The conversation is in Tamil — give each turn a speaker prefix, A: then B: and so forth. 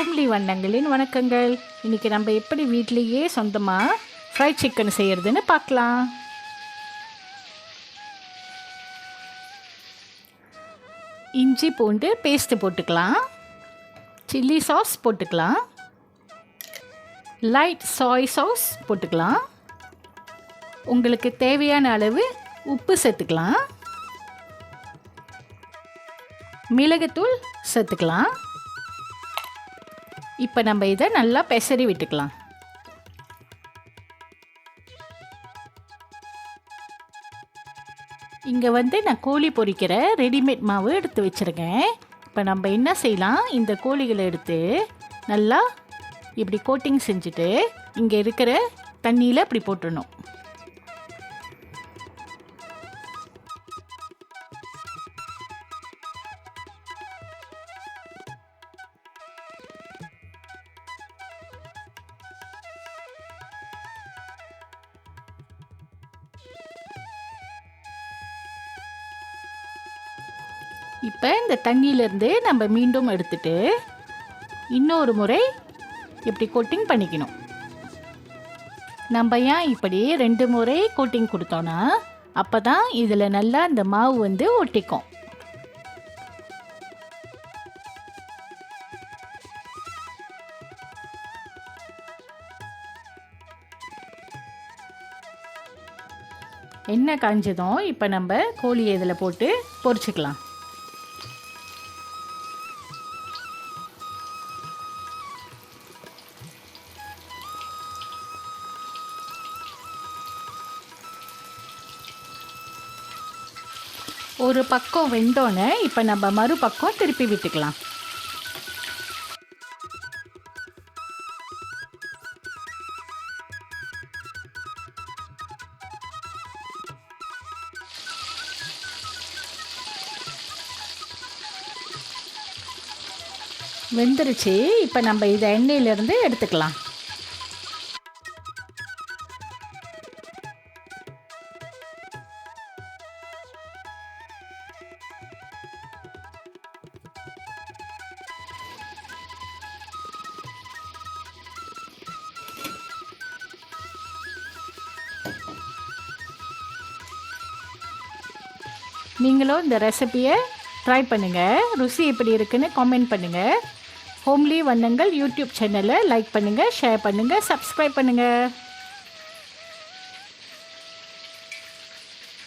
A: ஹோம்லி வண்ணங்களின் வணக்கங்கள். இன்றைக்கி நம்ம எப்படி வீட்லேயே சொந்தமாக ஃப்ரைட் சிக்கன் செய்கிறதுன்னு பார்க்கலாம். இஞ்சி பூண்டு பேஸ்ட்டு போட்டுக்கலாம், சில்லி சாஸ் போட்டுக்கலாம், லைட் சாய் சாஸ் போட்டுக்கலாம், உங்களுக்கு தேவையான அளவு உப்பு சேர்த்துக்கலாம், மிளகுத்தூள் சேர்த்துக்கலாம். இப்போ நம்ம இதை நல்லா பெசரி விட்டுக்கலாம். இங்கே நான் கோழி பொரிக்கிற ரெடிமேட் மாவு எடுத்து வச்சுருக்கேன். இப்போ நம்ம என்ன செய்யலாம், இந்த கோழிகளை எடுத்து நல்லா இப்படி கோட்டிங் செஞ்சுட்டு இங்கே இருக்கிற தண்ணியில் இப்படி போட்டுடணும். இப்போ இந்த தண்ணியிலேருந்து நம்ம மீண்டும் எடுத்துட்டு இன்னொரு முறை இப்படி கோட்டிங் பண்ணிக்கணும். நம்ம ஏன் இப்படி 2 முறை கோட்டிங் கொடுத்தோன்னா அப்போ தான் இதில் நல்லா இந்த மாவு ஒட்டிக்கும். எண்ணெய் காஞ்சதும் இப்போ நம்ம கோழியை இதில் போட்டு பொரிச்சுக்கலாம். ஒரு பக்கம் வெந்தோன்னே இப்போ நம்ம மறுபக்கம் திருப்பி விட்டுக்கலாம். வெந்துருச்சு. இப்போ நம்ம இதை எண்ணெயிலேருந்து எடுத்துக்கலாம். நீங்களும் இந்த ரெசிபியை ட்ரை பண்ணுங்கள். ருசி எப்படி இருக்குன்னு காமெண்ட் பண்ணுங்கள். ஹோம்லி வண்ணங்கள் யூடியூப் சேனலை லைக் பண்ணுங்கள், ஷேர் பண்ணுங்கள், சப்ஸ்கிரைப் பண்ணுங்கள்.